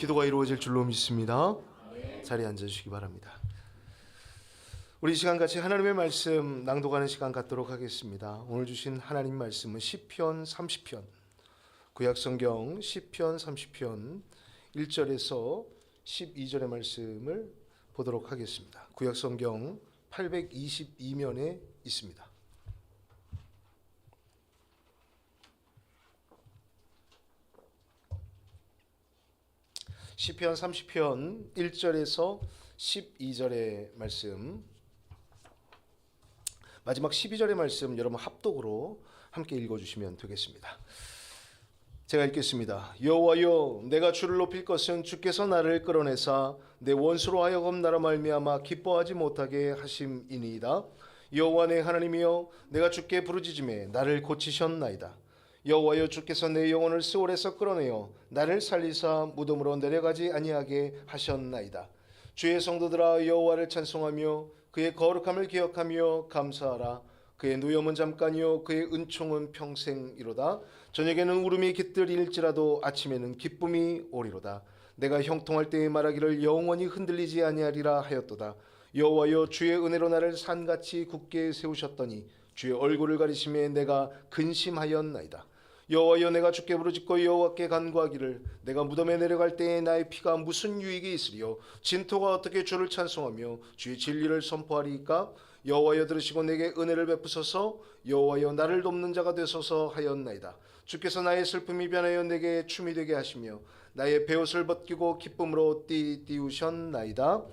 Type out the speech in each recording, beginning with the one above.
기도가 이루어질 줄로 믿습니다. 자리에 앉아주시기 바랍니다. 우리 이 시간 같이 하나님의 말씀 낭독하는 시간 갖도록 하겠습니다. 오늘 주신 하나님 말씀은 시편 30편, 구약성경 시편 30편 1절에서 12절의 말씀을 보도록 하겠습니다. 구약성경 822면에 있습니다. 시편 30편 1절에서 12절의 말씀, 마지막 12절의 말씀 여러분 합독으로 함께 읽어주시면 되겠습니다. 제가 읽겠습니다. 여호와여, 내가 주를 높일 것은 주께서 나를 끌어내사 내 원수로 하여금 나로 말미암아 기뻐하지 못하게 하심이니이다. 여호와 내 하나님이여, 내가 주께 부르짖음에 나를 고치셨나이다. 여호와여, 주께서 내 영혼을 스올에서 끌어내어 나를 살리사 무덤으로 내려가지 아니하게 하셨나이다. 주의 성도들아, 여호와를 찬송하며 그의 거룩함을 기억하며 감사하라. 그의 누염은 잠깐이요 그의 은총은 평생이로다. 저녁에는 울음이 깃들일지라도 아침에는 기쁨이 오리로다. 내가 형통할 때에 말하기를 영원히 흔들리지 아니하리라 하였도다. 여호와여, 주의 은혜로 나를 산같이 굳게 세우셨더니 주의 얼굴을 가리심에 내가 근심하였나이다. 여호와여, 내가 주께 부르짖고 여호와께 간구하기를 내가 무덤에 내려갈 때에 나의 피가 무슨 유익이 있으리요? 진토가 어떻게 주를 찬송하며 주의 진리를 선포하리이까? 여호와여, 들으시고 내게 은혜를 베푸소서. 여호와여, 나를 돕는 자가 되소서 하였나이다. 주께서 나의 슬픔이 변하여 내게 춤이 되게 하시며 나의 베옷을 벗기고 기쁨으로 띠우셨나이다.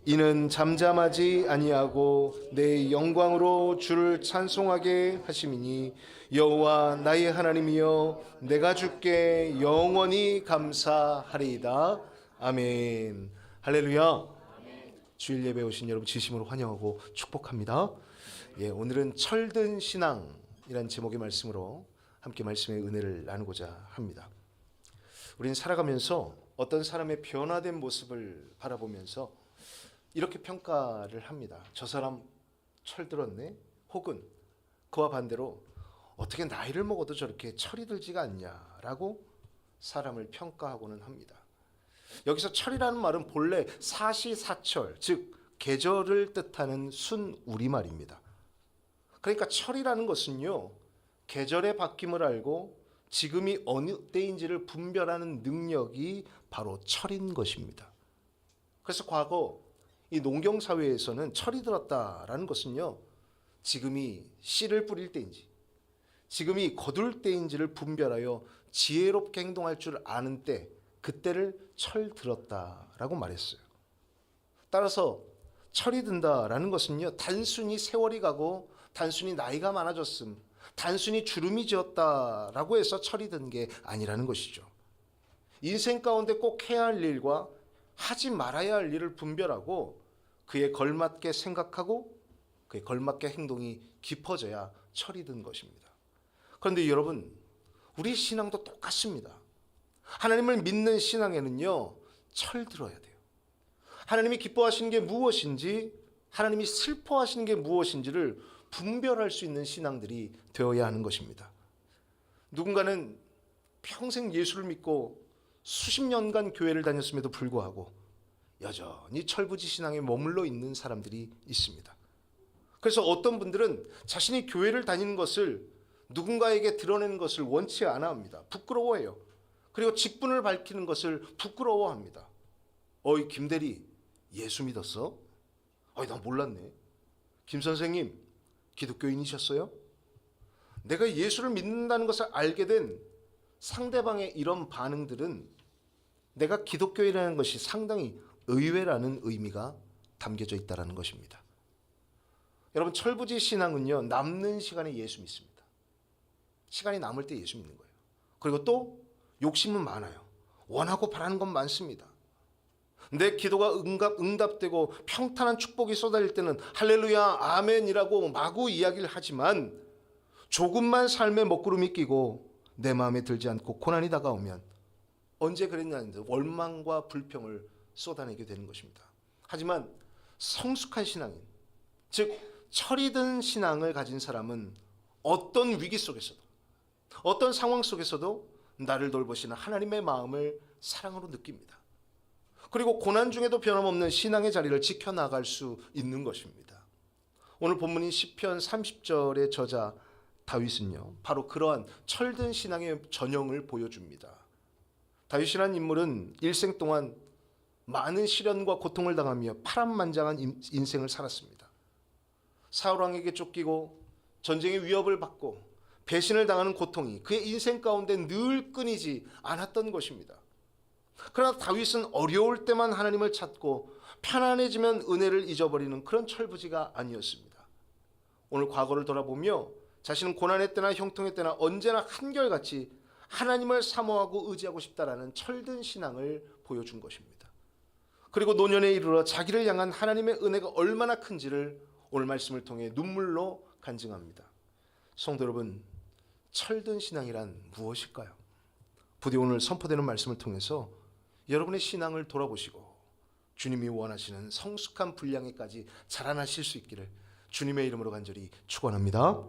이는 잠잠하지 아니하고 내 영광으로 주를 찬송하게 하심이니 여호와 나의 하나님이여, 내가 주께 영원히 감사하리이다. 아멘. 할렐루야. 주일 예배 오신 여러분 진심으로 환영하고 축복합니다. 오늘은 철든 신앙이라는 제목의 말씀으로 함께 말씀의 은혜를 나누고자 합니다. 우리는 살아가면서 어떤 사람의 변화된 모습을 바라보면서 이렇게 평가를 합니다. 저 사람 철들었네? 혹은 그와 반대로 어떻게 나이를 먹어도 저렇게 철이 들지가 않냐라고 사람을 평가하고는 합니다. 여기서 철이라는 말은 본래 사시사철, 즉 계절을 뜻하는 순 우리말입니다. 그러니까 철이라는 것은요, 계절의 바뀜을 알고 지금이 어느 때인지를 분별하는 능력이 바로 철인 것입니다. 그래서 과거 이 농경 사회에서는 철이 들었다라는 것은요, 지금이 씨를 뿌릴 때인지 지금이 거둘 때인지를 분별하여 지혜롭게 행동할 줄 아는 때, 그때를 철 들었다라고 말했어요. 따라서 철이 든다라는 것은요, 단순히 세월이 가고 단순히 나이가 많아졌음, 단순히 주름이 지었다라고 해서 철이 든 게 아니라는 것이죠. 인생 가운데 꼭 해야 할 일과 하지 말아야 할 일을 분별하고 그에 걸맞게 생각하고 그에 걸맞게 행동이 깊어져야 철이 든 것입니다. 그런데 여러분, 우리 신앙도 똑같습니다. 하나님을 믿는 신앙에는요, 철 들어야 돼요. 하나님이 기뻐하시는 게 무엇인지, 하나님이 슬퍼하시는 게 무엇인지를 분별할 수 있는 신앙들이 되어야 하는 것입니다. 누군가는 평생 예수를 믿고 수십 년간 교회를 다녔음에도 불구하고 여전히 철부지 신앙에 머물러 있는 사람들이 있습니다. 그래서 어떤 분들은 자신이 교회를 다니는 것을 누군가에게 드러내는 것을 원치 않아 합니다. 부끄러워해요. 그리고 직분을 밝히는 것을 부끄러워합니다. 어이 김대리, 예수 믿었어? 어이 나 몰랐네. 김 선생님, 기독교인이셨어요? 내가 예수를 믿는다는 것을 알게 된 상대방의 이런 반응들은 내가 기독교인이라는 것이 상당히 의외라는 의미가 담겨져 있다는 것입니다. 여러분, 철부지 신앙은요, 남는 시간에 예수 믿습니다. 시간이 남을 때 예수 믿는 거예요. 그리고 또 욕심은 많아요. 원하고 바라는 건 많습니다. 내 기도가 응답되고 평탄한 축복이 쏟아질 때는 할렐루야 아멘이라고 마구 이야기를 하지만, 조금만 삶의 먹구름이 끼고 내 마음에 들지 않고 고난이 다가오면 언제 그랬냐는데 원망과 불평을 쏟아내게 되는 것입니다. 하지만 성숙한 신앙인, 즉 철이 든 신앙을 가진 사람은 어떤 위기 속에서도, 어떤 상황 속에서도 나를 돌보시는 하나님의 마음을 사랑으로 느낍니다. 그리고 고난 중에도 변함없는 신앙의 자리를 지켜나갈 수 있는 것입니다. 오늘 본문인 시편 30절의 저자 다윗은요, 바로 그러한 철든 신앙의 전형을 보여줍니다. 다윗이라는 인물은 일생 동안 많은 시련과 고통을 당하며 파란만장한 인생을 살았습니다. 사울 왕에게 쫓기고 전쟁의 위협을 받고 배신을 당하는 고통이 그의 인생 가운데 늘 끊이지 않았던 것입니다. 그러나 다윗은 어려울 때만 하나님을 찾고 편안해지면 은혜를 잊어버리는 그런 철부지가 아니었습니다. 오늘 과거를 돌아보며 자신은 고난의 때나 형통의 때나 언제나 한결같이 하나님을 사모하고 의지하고 싶다라는 철든 신앙을 보여준 것입니다. 그리고 노년에 이르러 자기를 향한 하나님의 은혜가 얼마나 큰지를 오늘 말씀을 통해 눈물로 간증합니다. 성도 여러분, 철든 신앙이란 무엇일까요? 부디 오늘 선포되는 말씀을 통해서 여러분의 신앙을 돌아보시고 주님이 원하시는 성숙한 분량에까지 자라나실 수 있기를 주님의 이름으로 간절히 축원합니다.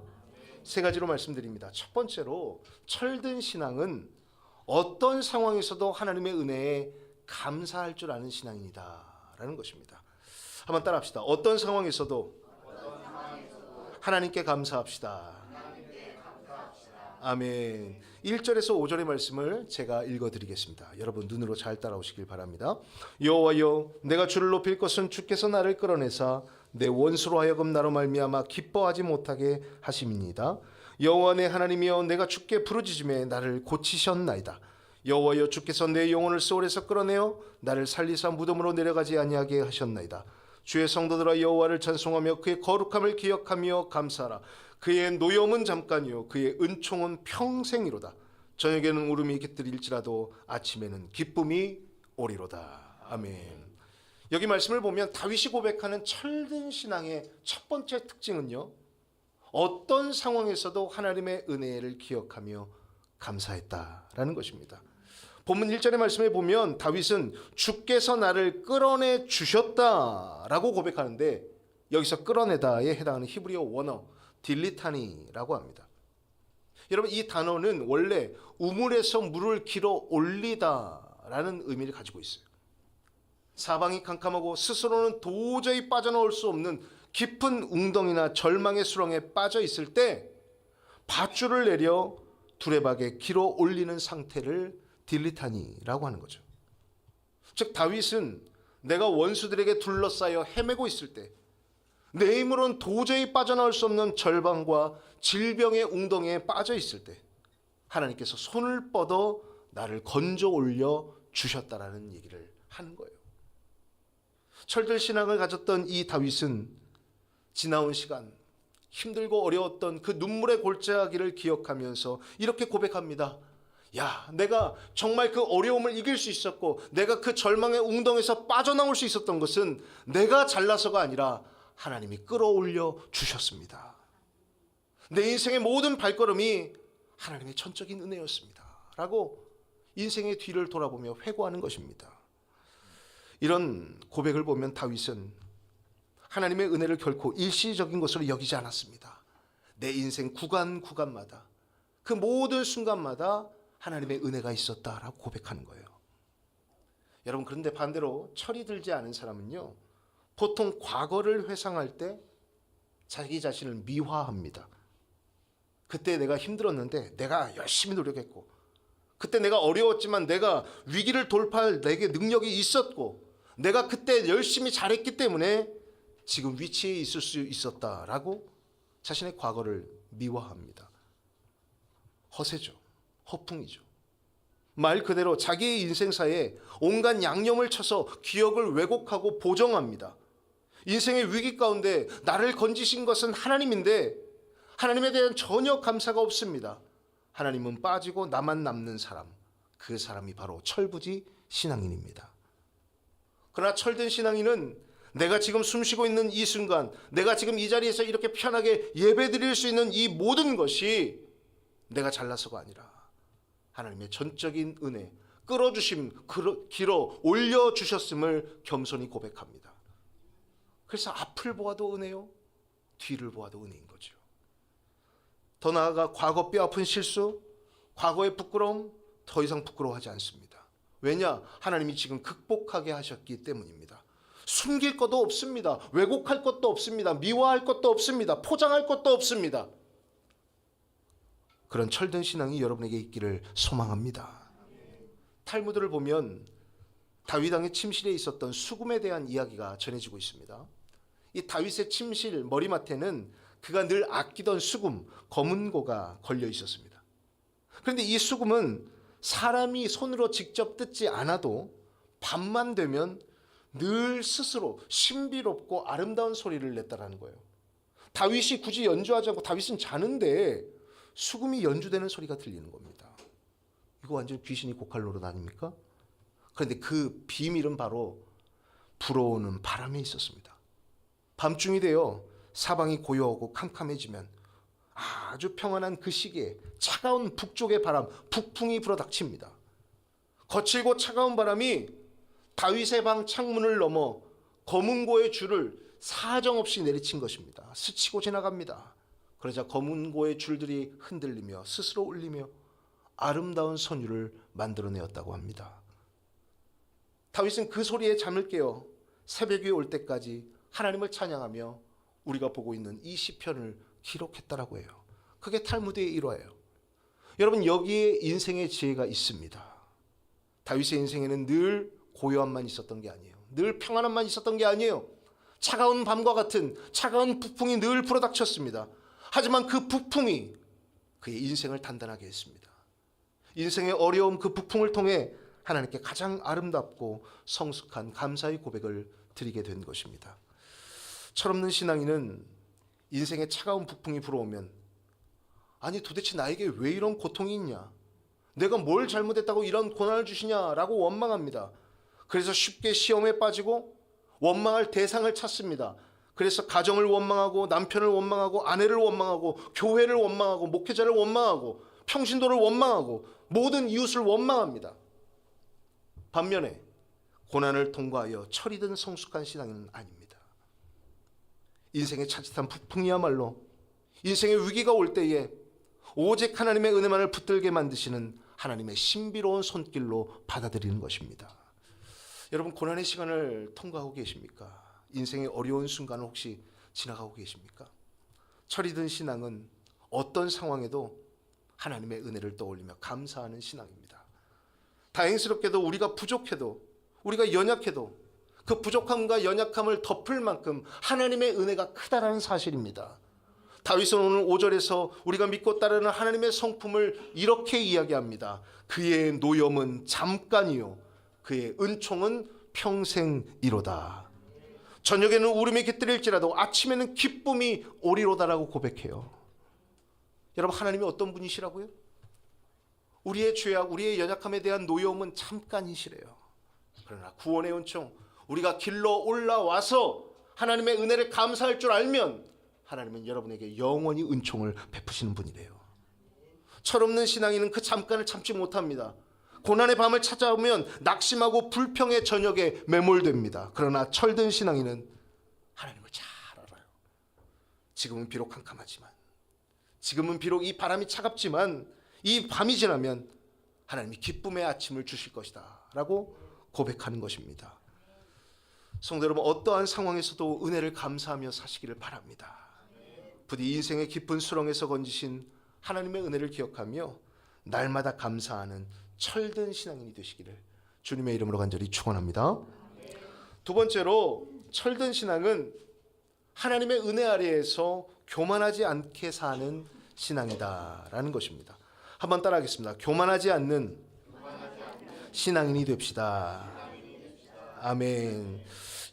세 가지로 말씀드립니다. 첫 번째로, 철든 신앙은 어떤 상황에서도 하나님의 은혜에 감사할 줄 아는 신앙이다 라는 것입니다. 한번 따라합시다. 어떤 상황에서도 하나님께 감사합시다. 아멘. 1절에서 5절의 말씀을 제가 읽어드리겠습니다. 여러분 눈으로 잘 따라오시길 바랍니다. 여호와여, 내가 주를 높일 것은 주께서 나를 끌어내사 내 원수로 하여금 나로 말미암아 기뻐하지 못하게 하심이니이다. 여호와 내 하나님이여, 내가 주께 부르짖음에 나를 고치셨나이다. 여호와여, 주께서 내 영혼을 스올에서 끌어내어 나를 살리사 무덤으로 내려가지 아니하게 하셨나이다. 주의 성도들아, 여호와를 찬송하며 그의 거룩함을 기억하며 감사하라. 그의 노염은 잠깐이요 그의 은총은 평생이로다. 저녁에는 울음이 깃들일지라도 아침에는 기쁨이 오리로다. 아멘. 여기 말씀을 보면 다윗이 고백하는 철든 신앙의 첫 번째 특징은요, 어떤 상황에서도 하나님의 은혜를 기억하며 감사했다라는 것입니다. 본문 1절의 말씀에 보면 다윗은 주께서 나를 끌어내 주셨다라고 고백하는데, 여기서 끌어내다에 해당하는 히브리어 원어 딜리타니라고 합니다. 여러분, 이 단어는 원래 우물에서 물을 길어 올리다라는 의미를 가지고 있어요. 사방이 캄캄하고 스스로는 도저히 빠져나올 수 없는 깊은 웅덩이나 절망의 수렁에 빠져 있을 때 밧줄을 내려 두레박에 길어 올리는 상태를 딜리타니라고 하는 거죠. 즉 다윗은 내가 원수들에게 둘러싸여 헤매고 있을 때, 내 힘으로는 도저히 빠져나올 수 없는 절망과 질병의 웅덩이에 빠져 있을 때 하나님께서 손을 뻗어 나를 건져 올려 주셨다라는 얘기를 하는 거예요. 철들 신앙을 가졌던 이 다윗은 지나온 시간, 힘들고 어려웠던 그 눈물의 골짜기를 기억하면서 이렇게 고백합니다. 야, 내가 정말 그 어려움을 이길 수 있었고 내가 그 절망의 웅덩이에서 빠져나올 수 있었던 것은 내가 잘나서가 아니라 하나님이 끌어올려 주셨습니다. 내 인생의 모든 발걸음이 하나님의 전적인 은혜였습니다 라고 인생의 뒤를 돌아보며 회고하는 것입니다. 이런 고백을 보면 다윗은 하나님의 은혜를 결코 일시적인 것으로 여기지 않았습니다. 내 인생 구간마다 그 모든 순간마다 하나님의 은혜가 있었다라고 고백하는 거예요. 여러분, 그런데 반대로 철이 들지 않은 사람은요, 보통 과거를 회상할 때 자기 자신을 미화합니다. 그때 내가 힘들었는데 내가 열심히 노력했고, 그때 내가 어려웠지만 내가 위기를 돌파할 내게 능력이 있었고, 내가 그때 열심히 잘했기 때문에 지금 위치에 있을 수 있었다라고 자신의 과거를 미화합니다. 허세죠. 허풍이죠. 말 그대로 자기의 인생사에 온갖 양념을 쳐서 기억을 왜곡하고 보정합니다. 인생의 위기 가운데 나를 건지신 것은 하나님인데 하나님에 대한 전혀 감사가 없습니다. 하나님은 빠지고 나만 남는 사람, 그 사람이 바로 철부지 신앙인입니다. 그러나 철든 신앙인은 내가 지금 숨쉬고 있는 이 순간, 내가 지금 이 자리에서 이렇게 편하게 예배드릴 수 있는 이 모든 것이 내가 잘나서가 아니라 하나님의 전적인 은혜, 끌어주심, 길어 올려주셨음을 겸손히 고백합니다. 그래서 앞을 보아도 은혜요, 뒤를 보아도 은혜인 거죠. 더 나아가 과거 뼈아픈 실수, 과거의 부끄러움 더 이상 부끄러워하지 않습니다. 왜냐? 하나님이 지금 극복하게 하셨기 때문입니다. 숨길 것도 없습니다. 왜곡할 것도 없습니다. 미화할 것도 없습니다. 포장할 것도 없습니다. 그런 철든 신앙이 여러분에게 있기를 소망합니다. 탈무드를 보면 다윗 왕의 침실에 있었던 수금에 대한 이야기가 전해지고 있습니다. 이 다윗의 침실 머리맡에는 그가 늘 아끼던 수금, 검은고가 걸려 있었습니다. 그런데 이 수금은 사람이 손으로 직접 뜯지 않아도 밤만 되면 늘 스스로 신비롭고 아름다운 소리를 냈다라는 거예요. 다윗이 굳이 연주하지 않고 다윗은 자는데 수금이 연주되는 소리가 들리는 겁니다. 이거 완전 귀신이 고칼 노릇 아닙니까? 그런데 그 비밀은 바로 불어오는 바람에 있었습니다. 밤중이 되어 사방이 고요하고 캄캄해지면 아주 평안한 그 시기에 차가운 북쪽의 바람, 북풍이 불어닥칩니다. 거칠고 차가운 바람이 다윗의 방 창문을 넘어 검은고의 줄을 사정없이 내리친 것입니다. 스치고 지나갑니다. 그러자 검은고의 줄들이 흔들리며 스스로 울리며 아름다운 선율을 만들어내었다고 합니다. 다윗은 그 소리에 잠을 깨어 새벽이 올 때까지 하나님을 찬양하며 우리가 보고 있는 이 시편을 기록했다라고 해요. 그게 탈무드의 일화예요. 여러분, 여기에 인생의 지혜가 있습니다. 다윗의 인생에는 늘 고요함만 있었던 게 아니에요. 늘 평안함만 있었던 게 아니에요. 차가운 밤과 같은 차가운 북풍이 늘 불어닥쳤습니다. 하지만 그 북풍이 그의 인생을 단단하게 했습니다. 인생의 어려움, 그 북풍을 통해 하나님께 가장 아름답고 성숙한 감사의 고백을 드리게 된 것입니다. 철없는 신앙인은 인생의 차가운 북풍이 불어오면 아니 도대체 나에게 왜 이런 고통이 있냐? 내가 뭘 잘못했다고 이런 고난을 주시냐라고 원망합니다. 그래서 쉽게 시험에 빠지고 원망할 대상을 찾습니다. 그래서 가정을 원망하고 남편을 원망하고 아내를 원망하고 교회를 원망하고 목회자를 원망하고 평신도를 원망하고 모든 이웃을 원망합니다. 반면에 고난을 통과하여 철이 든 성숙한 신앙인은 아닙니다. 인생의 차짓한 북풍이야말로 인생의 위기가 올 때에 오직 하나님의 은혜만을 붙들게 만드시는 하나님의 신비로운 손길로 받아들이는 것입니다. 여러분, 고난의 시간을 통과하고 계십니까? 인생의 어려운 순간을 혹시 지나가고 계십니까? 철이 든 신앙은 어떤 상황에도 하나님의 은혜를 떠올리며 감사하는 신앙입니다. 다행스럽게도 우리가 부족해도 우리가 연약해도 그 부족함과 연약함을 덮을 만큼 하나님의 은혜가 크다라는 사실입니다. 다윗은 오늘 5절에서 우리가 믿고 따르는 하나님의 성품을 이렇게 이야기합니다. 그의 노염은 잠깐이요 그의 은총은 평생이로다. 저녁에는 울음이 깃들일지라도 아침에는 기쁨이 오리로다라고 고백해요. 여러분, 하나님이 어떤 분이시라고요? 우리의 죄악, 우리의 연약함에 대한 노여움은 잠깐이시래요. 그러나 구원의 은총, 우리가 길러 올라와서 하나님의 은혜를 감사할 줄 알면 하나님은 여러분에게 영원히 은총을 베푸시는 분이래요. 철없는 신앙인은 그 잠깐을 참지 못합니다. 고난의 밤을 찾아오면 낙심하고 불평의 저녁에 매몰됩니다. 그러나 철든 신앙인은 하나님을 잘 알아요. 지금은 비록 캄캄하지만, 지금은 비록 이 바람이 차갑지만 이 밤이 지나면 하나님이 기쁨의 아침을 주실 것이다 라고 고백하는 것입니다. 성도 여러분, 어떠한 상황에서도 은혜를 감사하며 사시기를 바랍니다. 부디 인생의 깊은 수렁에서 건지신 하나님의 은혜를 기억하며 날마다 감사하는 철든 신앙인이 되시기를 주님의 이름으로 간절히 축원합니다. 두 번째로, 철든 신앙은 하나님의 은혜 아래에서 교만하지 않게 사는 신앙이다라는 것입니다. 한번 따라하겠습니다. 교만하지 않는 신앙인이 됩시다. 아멘.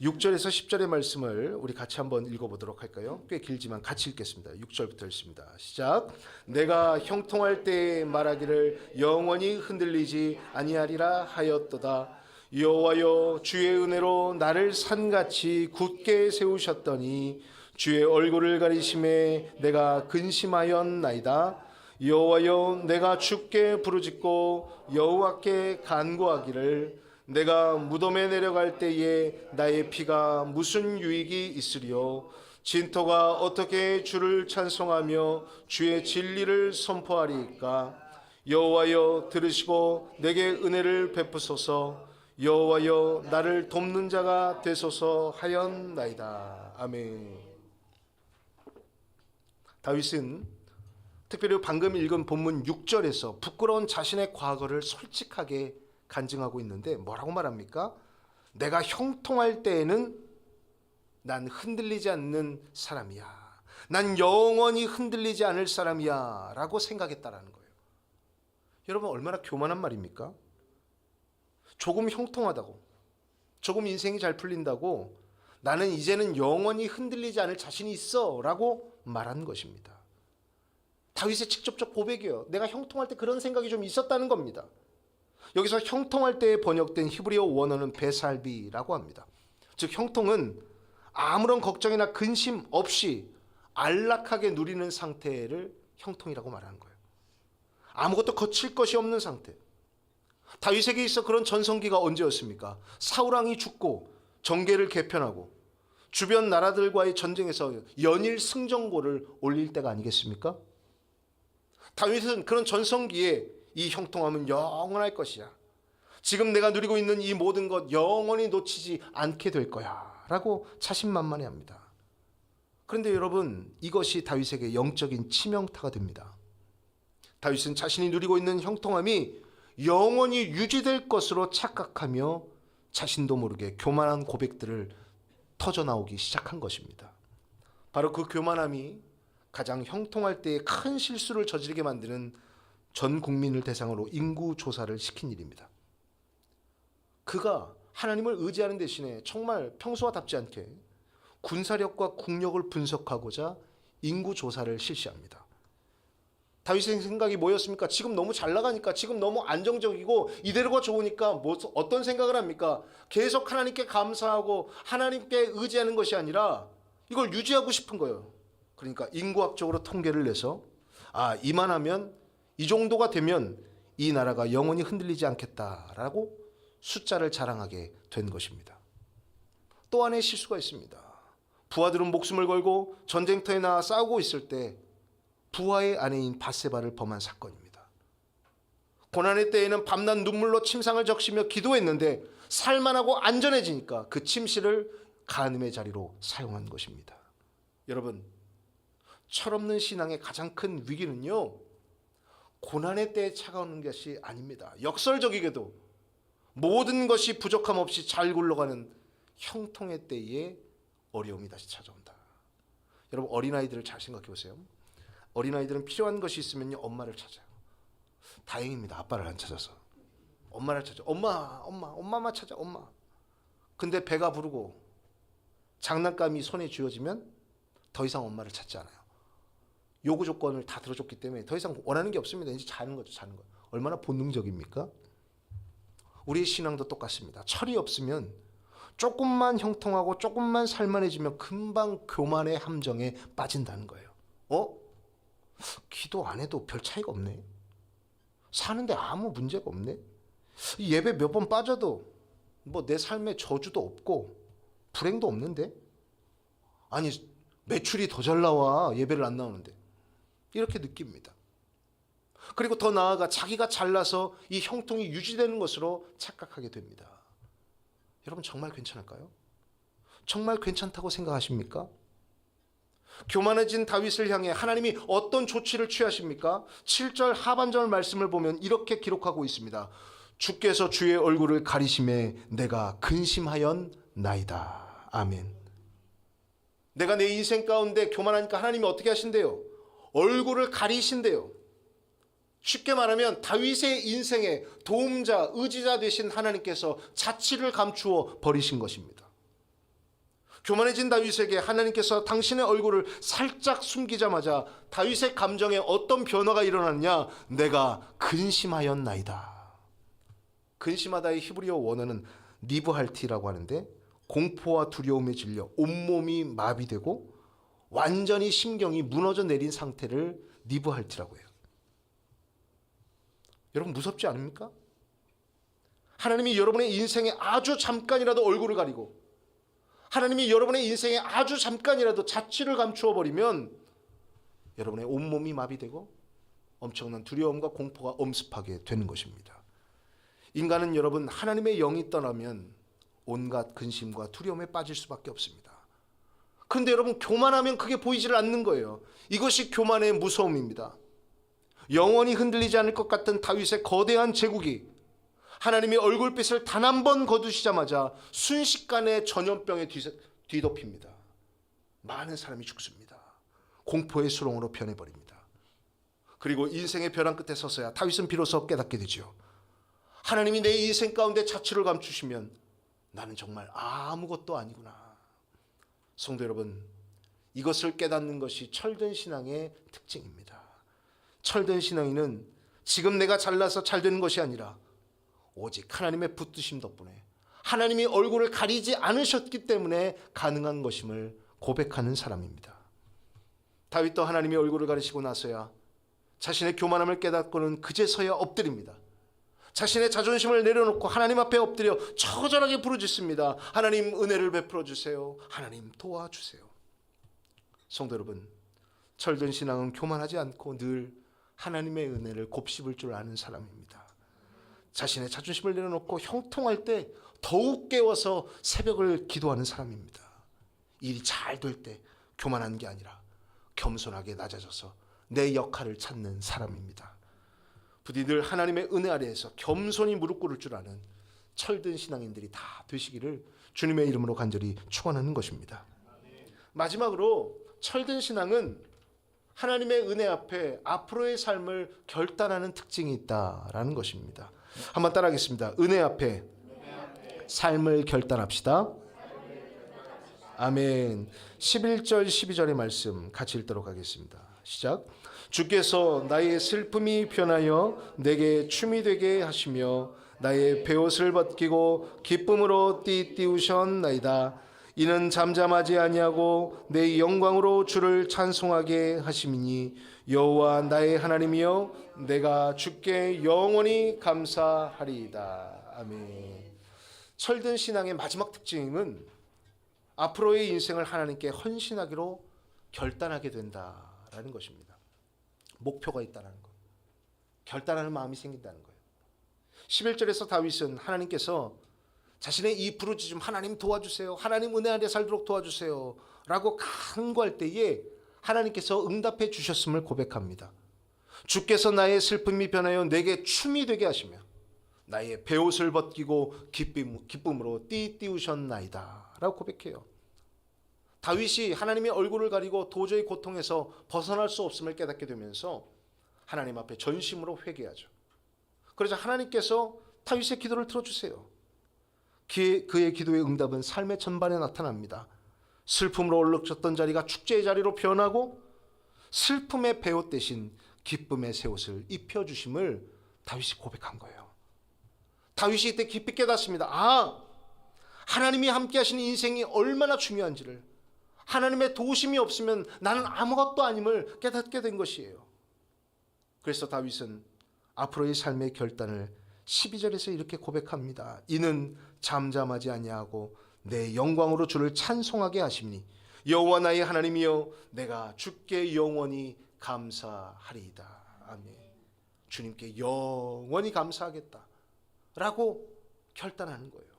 6절에서 10절의 말씀을 우리 같이 한번 읽어보도록 할까요? 꽤 길지만 같이 읽겠습니다. 6절부터 읽습니다. 시작. 내가 형통할 때 말하기를 영원히 흔들리지 아니하리라 하였도다. 여호와여, 주의 은혜로 나를 산같이 굳게 세우셨더니 주의 얼굴을 가리심에 내가 근심하였나이다. 여호와여, 내가 주께 부르짖고 여호와께 간구하기를 내가 무덤에 내려갈 때에 나의 피가 무슨 유익이 있으리요? 진토가 어떻게 주를 찬송하며 주의 진리를 선포하리이까? 여호와여 들으시고 내게 은혜를 베푸소서. 여호와여 나를 돕는 자가 되소서 하였나이다. 아멘. 다윗은 특별히 방금 읽은 본문 6절에서 부끄러운 자신의 과거를 솔직하게 간증하고 있는데 뭐라고 말합니까? 내가 형통할 때에는 난 흔들리지 않는 사람이야. 난 영원히 흔들리지 않을 사람이야 라고 생각했다라는 거예요. 여러분 얼마나 교만한 말입니까? 조금 형통하다고, 조금 인생이 잘 풀린다고 나는 이제는 영원히 흔들리지 않을 자신이 있어 라고 말한 것입니다. 다윗의 직접적 고백이에요. 내가 형통할 때 그런 생각이 좀 있었다는 겁니다. 여기서 형통할 때에 번역된 히브리어 원어는 베살비라고 합니다. 즉 형통은 아무런 걱정이나 근심 없이 안락하게 누리는 상태를 형통이라고 말하는 거예요. 아무것도 거칠 것이 없는 상태. 다윗에게 있어 그런 전성기가 언제였습니까? 사울왕이 죽고 정계를 개편하고 주변 나라들과의 전쟁에서 연일 승전고를 올릴 때가 아니겠습니까? 다윗은 그런 전성기에 이 형통함은 영원할 것이야. 지금 내가 누리고 있는 이 모든 것 영원히 놓치지 않게 될 거야 라고 자신만만해합니다. 그런데 여러분 이것이 다윗에게 영적인 치명타가 됩니다. 다윗은 자신이 누리고 있는 형통함이 영원히 유지될 것으로 착각하며 자신도 모르게 교만한 고백들을 터져나오기 시작한 것입니다. 바로 그 교만함이 가장 형통할 때에 큰 실수를 저지르게 만드는 전 국민을 대상으로 인구 조사를 시킨 일입니다. 그가 하나님을 의지하는 대신에 정말 평소와 답지 않게 군사력과 국력을 분석하고자 인구 조사를 실시합니다. 다윗의 생각이 뭐였습니까? 지금 너무 잘 나가니까, 지금 너무 안정적이고 이대로가 좋으니까 어떤 생각을 합니까? 계속 하나님께 감사하고 하나님께 의지하는 것이 아니라 이걸 유지하고 싶은 거예요. 그러니까 인구학적으로 통계를 내서 이만하면, 이 정도가 되면 이 나라가 영원히 흔들리지 않겠다라고 숫자를 자랑하게 된 것입니다. 또 하나의 실수가 있습니다. 부하들은 목숨을 걸고 전쟁터에 나와 싸우고 있을 때 부하의 아내인 밧세바를 범한 사건입니다. 고난의 때에는 밤낮 눈물로 침상을 적시며 기도했는데 살만하고 안전해지니까 그 침실을 간음의 자리로 사용한 것입니다. 여러분, 철없는 신앙의 가장 큰 위기는요, 고난의 때에 차가우는 것이 아닙니다. 역설적이게도 모든 것이 부족함 없이 잘 굴러가는 형통의 때에 어려움이 다시 찾아온다. 여러분 어린아이들을 잘 생각해 보세요. 어린아이들은 필요한 것이 있으면 엄마를 찾아요. 다행입니다. 아빠를 안 찾아서. 엄마를 찾아. 엄마만 찾아. 엄마. 근데 배가 부르고 장난감이 손에 쥐어지면 더 이상 엄마를 찾지 않아요. 요구 조건을 다 들어줬기 때문에 더 이상 원하는 게 없습니다. 이제 자는 거죠. 자는 거. 얼마나 본능적입니까? 우리의 신앙도 똑같습니다. 철이 없으면 조금만 형통하고 조금만 살만해지면 금방 교만의 함정에 빠진다는 거예요. 기도 안 해도 별 차이가 없네. 사는데 아무 문제가 없네. 예배 몇 번 빠져도 뭐 내 삶에 저주도 없고 불행도 없는데. 아니 매출이 더 잘 나와 예배를 안 나오는데. 이렇게 느낍니다. 그리고 더 나아가 자기가 잘나서 이 형통이 유지되는 것으로 착각하게 됩니다. 여러분 정말 괜찮을까요? 정말 괜찮다고 생각하십니까? 교만해진 다윗을 향해 하나님이 어떤 조치를 취하십니까? 7절 하반절 말씀을 보면 이렇게 기록하고 있습니다. 주께서 주의 얼굴을 가리심에 내가 근심하였나이다. 아멘. 내가 내 인생 가운데 교만하니까 하나님이 어떻게 하신대요? 얼굴을 가리신대요. 쉽게 말하면 다윗의 인생에 도움자, 의지자 되신 하나님께서 자취를 감추어 버리신 것입니다. 교만해진 다윗에게 하나님께서 당신의 얼굴을 살짝 숨기자마자 다윗의 감정에 어떤 변화가 일어났냐? 내가 근심하였나이다. 근심하다의 히브리어 원어는 니브할티라고 하는데 공포와 두려움에 질려 온몸이 마비되고 완전히 심경이 무너져 내린 상태를 니브할티라고 해요. 여러분 무섭지 않습니까? 하나님이 여러분의 인생에 아주 잠깐이라도 얼굴을 가리고 하나님이 여러분의 인생에 아주 잠깐이라도 자취를 감추어 버리면 여러분의 온몸이 마비되고 엄청난 두려움과 공포가 엄습하게 되는 것입니다. 인간은 여러분 하나님의 영이 떠나면 온갖 근심과 두려움에 빠질 수밖에 없습니다. 그런데 여러분 교만하면 그게 보이질 않는 거예요. 이것이 교만의 무서움입니다. 영원히 흔들리지 않을 것 같은 다윗의 거대한 제국이 하나님의 얼굴빛을 단 한 번 거두시자마자 순식간에 전염병에 뒤덮입니다. 많은 사람이 죽습니다. 공포의 수렁으로 변해버립니다. 그리고 인생의 벼랑 끝에 서서야 다윗은 비로소 깨닫게 되죠. 하나님이 내 인생 가운데 자취를 감추시면 나는 정말 아무것도 아니구나. 성도 여러분, 이것을 깨닫는 것이 철든 신앙의 특징입니다. 철든 신앙인은 지금 내가 잘나서 잘 되는 것이 아니라 오직 하나님의 붙드심 덕분에 하나님이 얼굴을 가리지 않으셨기 때문에 가능한 것임을 고백하는 사람입니다. 다윗도 하나님의 얼굴을 가리시고 나서야 자신의 교만함을 깨닫고는 그제서야 엎드립니다. 자신의 자존심을 내려놓고 하나님 앞에 엎드려 처절하게 부르짖습니다. 하나님 은혜를 베풀어 주세요. 하나님 도와주세요. 성도 여러분, 철든 신앙은 교만하지 않고 늘 하나님의 은혜를 곱씹을 줄 아는 사람입니다. 자신의 자존심을 내려놓고 형통할 때 더욱 깨워서 새벽을 기도하는 사람입니다. 일이 잘 될 때 교만한 게 아니라 겸손하게 낮아져서 내 역할을 찾는 사람입니다. 부디 늘 하나님의 은혜 아래에서 겸손히 무릎 꿇을 줄 아는 철든 신앙인들이 다 되시기를 주님의 이름으로 간절히 축원하는 것입니다. 마지막으로 철든 신앙은 하나님의 은혜 앞에 앞으로의 삶을 결단하는 특징이 있다라는 것입니다. 한번 따라하겠습니다. 은혜 앞에 삶을 결단합시다. 아멘. 11절 12절의 말씀 같이 읽도록 하겠습니다. 시작. 주께서 나의 슬픔이 변하여 내게 춤이 되게 하시며 나의 베옷을 벗기고 기쁨으로 띠띠우셨나이다. 이는 잠잠하지 아니하고 내 영광으로 주를 찬송하게 하심이니 여호와 나의 하나님이여 내가 주께 영원히 감사하리이다. 아멘. 철든 신앙의 마지막 특징은 앞으로의 인생을 하나님께 헌신하기로 결단하게 된다라는 것입니다. 목표가 있다는 것, 결단하는 마음이 생긴다는 거예요. 11절에서 다윗은 하나님께서 자신의 이 부르짖음, 하나님 도와주세요, 하나님 은혜 아래 살도록 도와주세요 라고 간구할 때에 하나님께서 응답해 주셨음을 고백합니다. 주께서 나의 슬픔이 변하여 내게 춤이 되게 하시며 나의 베옷을 벗기고 기쁨으로 띠띠우셨나이다 라고 고백해요. 다윗이 하나님의 얼굴을 가리고 도저히 고통에서 벗어날 수 없음을 깨닫게 되면서 하나님 앞에 전심으로 회개하죠. 그래서 하나님께서 다윗의 기도를 들어주세요. 그의 기도의 응답은 삶의 전반에 나타납니다. 슬픔으로 얼룩졌던 자리가 축제의 자리로 변하고 슬픔의 베옷 대신 기쁨의 새 옷을 입혀주심을 다윗이 고백한 거예요. 다윗이 이때 깊이 깨닫습니다. 하나님이 함께 하시는 인생이 얼마나 중요한지를, 하나님의 도우심이 없으면 나는 아무것도 아님을 깨닫게 된 것이에요. 그래서 다윗은 앞으로의 삶의 결단을 12절에서 이렇게 고백합니다. 이는 잠잠하지 아니하고 내 영광으로 주를 찬송하게 하심니 여호와 나의 하나님이여 내가 주께 영원히 감사하리이다. 아멘. 주님께 영원히 감사하겠다 라고 결단하는 거예요.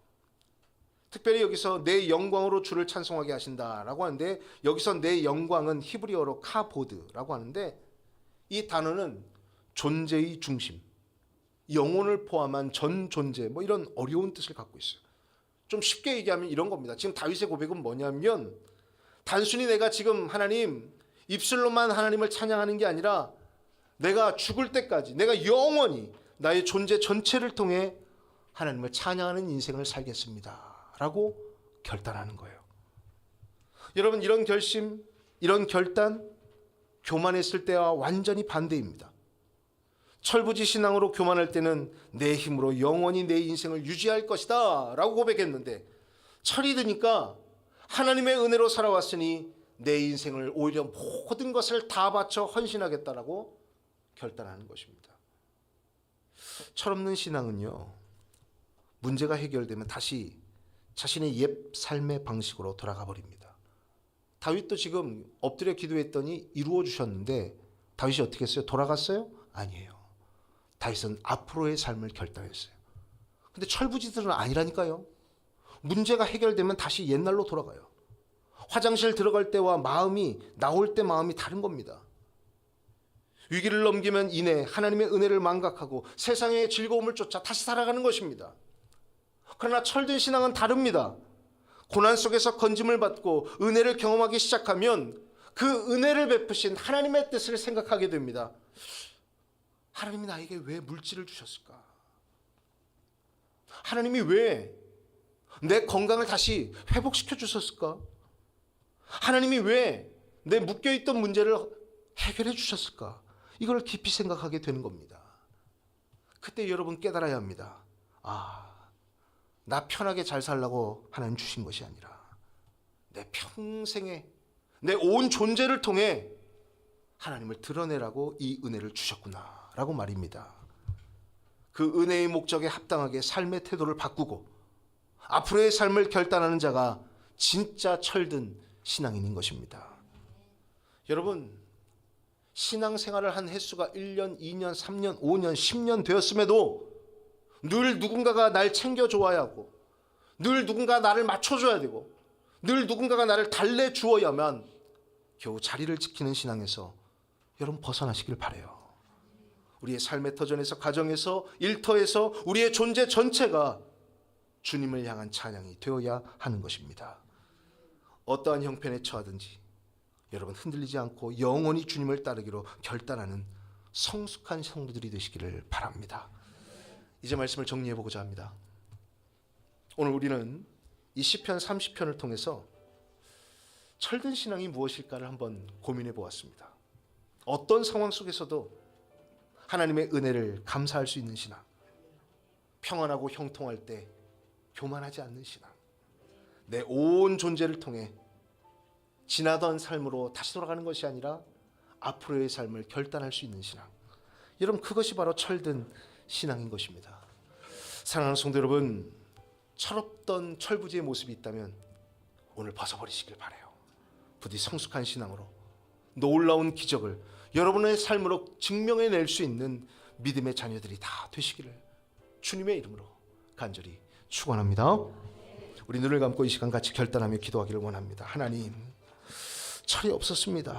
특별히 여기서 내 영광으로 주를 찬송하게 하신다라고 하는데, 여기서 내 영광은 히브리어로 카보드라고 하는데, 이 단어는 존재의 중심, 영혼을 포함한 전 존재, 이런 어려운 뜻을 갖고 있어요. 좀 쉽게 얘기하면 이런 겁니다. 지금 다윗의 고백은 뭐냐면, 단순히 내가 지금 하나님 입술로만 하나님을 찬양하는 게 아니라 내가 죽을 때까지, 내가 영원히 나의 존재 전체를 통해 하나님을 찬양하는 인생을 살겠습니다 라고 결단하는 거예요. 여러분, 이런 결심, 이런 결단, 교만했을 때와 완전히 반대입니다. 철부지 신앙으로 교만할 때는 내 힘으로 영원히 내 인생을 유지할 것이다 라고 고백했는데, 철이 드니까 하나님의 은혜로 살아왔으니 내 인생을 오히려 모든 것을 다 바쳐 헌신하겠다라고 결단하는 것입니다. 철없는 신앙은요, 문제가 해결되면 다시 자신의 옛 삶의 방식으로 돌아가 버립니다. 다윗도 지금 엎드려 기도했더니 이루어 주셨는데 다윗이 어떻게 했어요? 돌아갔어요? 아니에요. 다윗은 앞으로의 삶을 결단했어요. 근데 철부지들은 아니라니까요. 문제가 해결되면 다시 옛날로 돌아가요. 화장실 들어갈 때와 마음이 나올 때 마음이 다른 겁니다. 위기를 넘기면 이내 하나님의 은혜를 망각하고 세상의 즐거움을 쫓아 다시 살아가는 것입니다. 그러나 철든 신앙은 다릅니다. 고난 속에서 건짐을 받고 은혜를 경험하기 시작하면 그 은혜를 베푸신 하나님의 뜻을 생각하게 됩니다. 하나님이 나에게 왜 물질을 주셨을까? 하나님이 왜 내 건강을 다시 회복시켜 주셨을까? 하나님이 왜 내 묶여있던 문제를 해결해 주셨을까? 이걸 깊이 생각하게 되는 겁니다. 그때 여러분 깨달아야 합니다. 나 편하게 잘 살라고 하나님 주신 것이 아니라 내 평생에 내 온 존재를 통해 하나님을 드러내라고 이 은혜를 주셨구나 라고 말입니다. 그 은혜의 목적에 합당하게 삶의 태도를 바꾸고 앞으로의 삶을 결단하는 자가 진짜 철든 신앙인인 것입니다. 여러분, 신앙생활을 한 횟수가 1년, 2년, 3년, 5년, 10년 되었음에도 늘 누군가가 날 챙겨줘야 하고 늘 누군가 나를 맞춰줘야 되고 늘 누군가가 나를 달래주어야만 겨우 자리를 지키는 신앙에서 여러분 벗어나시길 바라요. 우리의 삶의 터전에서, 가정에서, 일터에서 우리의 존재 전체가 주님을 향한 찬양이 되어야 하는 것입니다. 어떠한 형편에 처하든지 여러분 흔들리지 않고 영원히 주님을 따르기로 결단하는 성숙한 성도들이 되시기를 바랍니다. 이제 말씀을 정리해 보고자 합니다. 오늘 우리는 이 시편 30편을 통해서 철든 신앙이 무엇일까를 한번 고민해 보았습니다. 어떤 상황 속에서도 하나님의 은혜를 감사할 수 있는 신앙, 평안하고 형통할 때 교만하지 않는 신앙, 내 온 존재를 통해 지나던 삶으로 다시 돌아가는 것이 아니라 앞으로의 삶을 결단할 수 있는 신앙, 여러분 그것이 바로 철든 신앙인 것입니다. 사랑하는 성도 여러분, 철없던 철부지의 모습이 있다면 오늘 벗어버리시길 바라요. 부디 성숙한 신앙으로 놀라운 기적을 여러분의 삶으로 증명해낼 수 있는 믿음의 자녀들이 다 되시기를 주님의 이름으로 간절히 축원합니다. 우리 눈을 감고 이 시간 같이 결단하며 기도하기를 원합니다. 하나님, 철이 없었습니다.